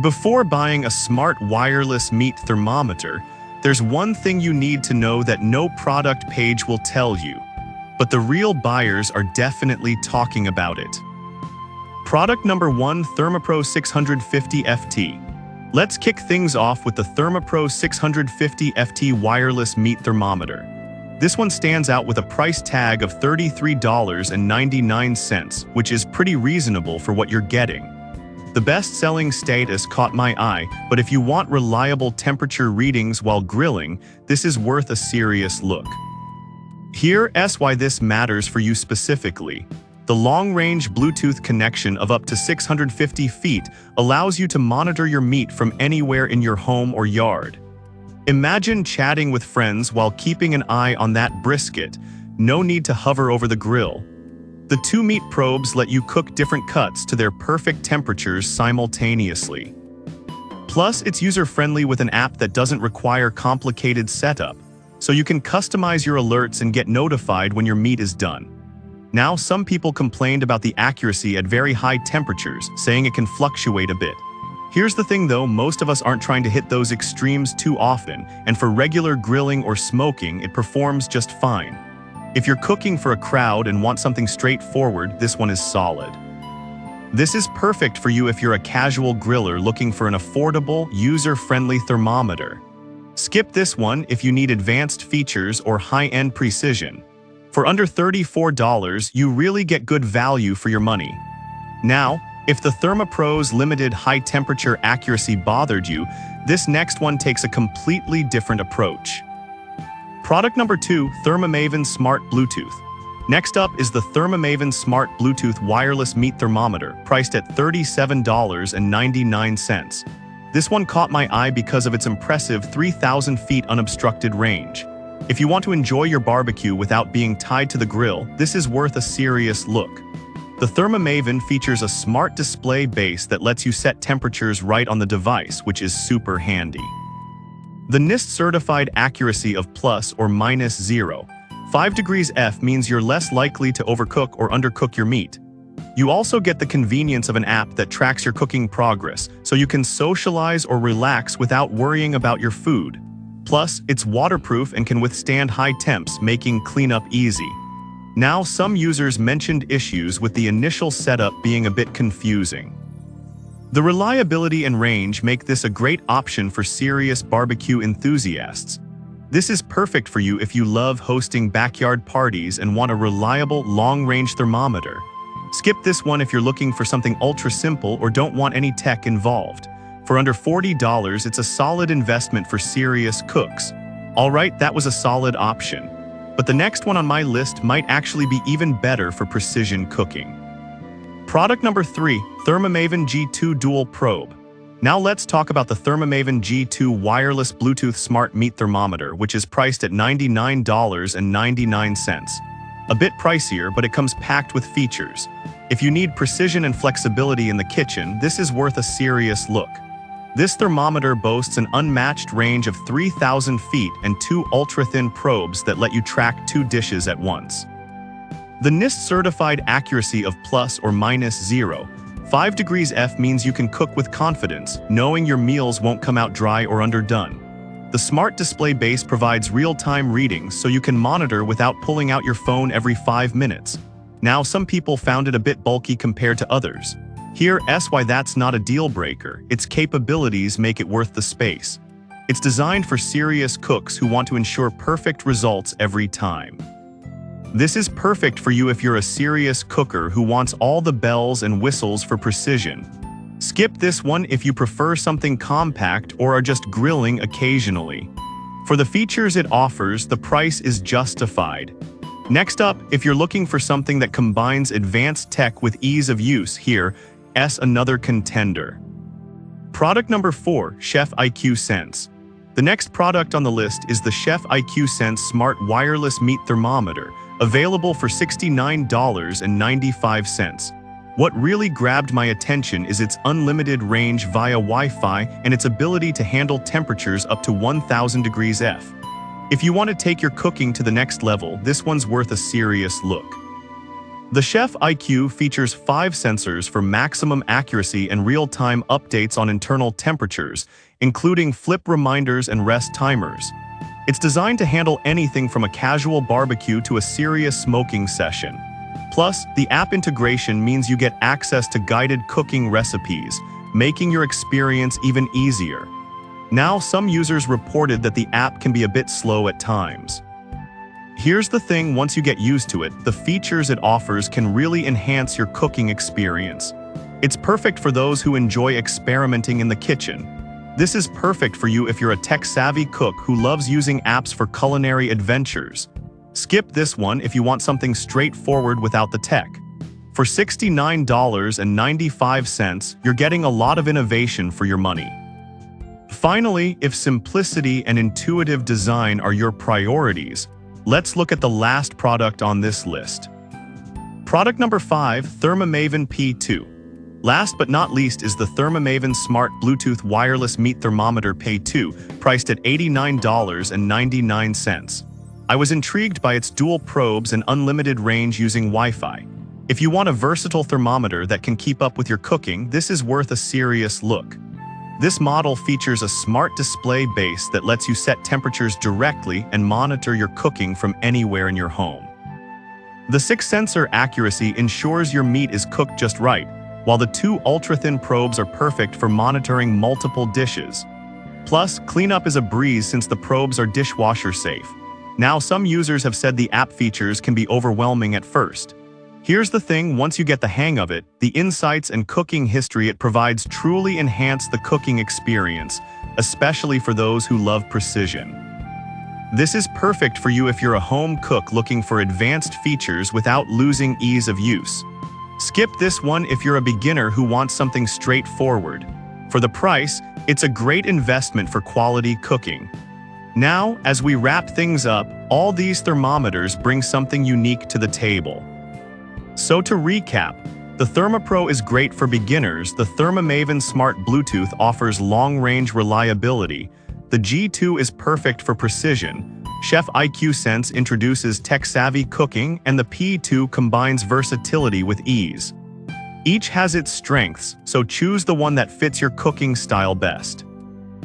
Before buying a smart wireless meat thermometer, there's one thing you need to know that no product page will tell you, but the real buyers are definitely talking about it. Product number 1, Thermopro 650 FT. Let's kick things off with the Thermopro 650 FT wireless meat thermometer. This one stands out with a price tag of $33.99, which is pretty reasonable for what you're getting. The best-selling status caught my eye, but if you want reliable temperature readings while grilling, this is worth a serious look. Here's why this matters for you specifically. The long-range Bluetooth connection of up to 650 feet allows you to monitor your meat from anywhere in your home or yard. Imagine chatting with friends while keeping an eye on that brisket. No need to hover over the grill. The two meat probes let you cook different cuts to their perfect temperatures simultaneously. Plus, it's user-friendly with an app that doesn't require complicated setup, so you can customize your alerts and get notified when your meat is done. Now, some people complained about the accuracy at very high temperatures, saying it can fluctuate a bit. Here's the thing though, most of us aren't trying to hit those extremes too often, and for regular grilling or smoking, it performs just fine. If you're cooking for a crowd and want something straightforward, this one is solid. This is perfect for you if you're a casual griller looking for an affordable, user-friendly thermometer. Skip this one if you need advanced features or high-end precision. For under $34, you really get good value for your money. Now, if the Thermopro's limited high-temperature accuracy bothered you, this next one takes a completely different approach. Product number 2, Thermomaven Smart Bluetooth. Next up is the Thermomaven Smart Bluetooth Wireless Meat Thermometer, priced at $37.99. This one caught my eye because of its impressive 3,000 feet unobstructed range. If you want to enjoy your barbecue without being tied to the grill, this is worth a serious look. The Thermomaven features a smart display base that lets you set temperatures right on the device, which is super handy. The NIST-certified accuracy of plus or minus 0.5 degrees F means you're less likely to overcook or undercook your meat. You also get the convenience of an app that tracks your cooking progress, so you can socialize or relax without worrying about your food. Plus, it's waterproof and can withstand high temps, making cleanup easy. Now, some users mentioned issues with the initial setup being a bit confusing. The reliability and range make this a great option for serious barbecue enthusiasts. This is perfect for you if you love hosting backyard parties and want a reliable, long-range thermometer. Skip this one if you're looking for something ultra-simple or don't want any tech involved. For under $40, it's a solid investment for serious cooks. Alright, that was a solid option. But the next one on my list might actually be even better for precision cooking. Product number 3, Thermomaven G2 Dual Probe. Now let's talk about the Thermomaven G2 Wireless Bluetooth Smart Meat Thermometer, which is priced at $99.99. A bit pricier, but it comes packed with features. If you need precision and flexibility in the kitchen, this is worth a serious look. This thermometer boasts an unmatched range of 3,000 feet and 2 ultra-thin probes that let you track 2 dishes at once. The NIST-certified accuracy of plus or minus 0.5 degrees F means you can cook with confidence, knowing your meals won't come out dry or underdone. The smart display base provides real-time readings so you can monitor without pulling out your phone every 5 minutes. Now, some people found it a bit bulky compared to others. Here's why that's not a deal-breaker. Its capabilities make it worth the space. It's designed for serious cooks who want to ensure perfect results every time. This is perfect for you if you're a serious cooker who wants all the bells and whistles for precision. Skip this one if you prefer something compact or are just grilling occasionally. For the features it offers, the price is justified. Next up, if you're looking for something that combines advanced tech with ease of use, here's another contender. Product number 4, Chef IQ Sense. The next product on the list is the Chef IQ Sense Smart Wireless Meat Thermometer, available for $69.95. What really grabbed my attention is its unlimited range via Wi-Fi and its ability to handle temperatures up to 1,000 degrees F. If you want to take your cooking to the next level, this one's worth a serious look. The Chef IQ features 5 sensors for maximum accuracy and real-time updates on internal temperatures, including flip reminders and rest timers. It's designed to handle anything from a casual barbecue to a serious smoking session. Plus, the app integration means you get access to guided cooking recipes, making your experience even easier. Now, some users reported that the app can be a bit slow at times. Here's the thing, once you get used to it, the features it offers can really enhance your cooking experience. It's perfect for those who enjoy experimenting in the kitchen. This is perfect for you if you're a tech-savvy cook who loves using apps for culinary adventures. Skip this one if you want something straightforward without the tech. For $69.95, you're getting a lot of innovation for your money. Finally, if simplicity and intuitive design are your priorities, let's look at the last product on this list. Product number 5, Thermometer P2. Last but not least is the Thermometer Smart Bluetooth Wireless Meat Thermometer P2, priced at $89.99. I was intrigued by its dual probes and unlimited range using Wi-Fi. If you want a versatile thermometer that can keep up with your cooking, this is worth a serious look. This model features a smart display base that lets you set temperatures directly and monitor your cooking from anywhere in your home. The 6-sensor accuracy ensures your meat is cooked just right, while the 2 ultra-thin probes are perfect for monitoring multiple dishes. Plus, cleanup is a breeze since the probes are dishwasher safe. Now, some users have said the app features can be overwhelming at first. Here's the thing, once you get the hang of it, the insights and cooking history it provides truly enhance the cooking experience, especially for those who love precision. This is perfect for you if you're a home cook looking for advanced features without losing ease of use. Skip this one if you're a beginner who wants something straightforward. For the price, it's a great investment for quality cooking. Now, as we wrap things up, all these thermometers bring something unique to the table. So to recap, the ThermoPro is great for beginners, the Thermometer Smart Bluetooth offers long-range reliability, the G2 is perfect for precision, Chef IQ Sense introduces tech-savvy cooking, and the P2 combines versatility with ease. Each has its strengths, so choose the one that fits your cooking style best.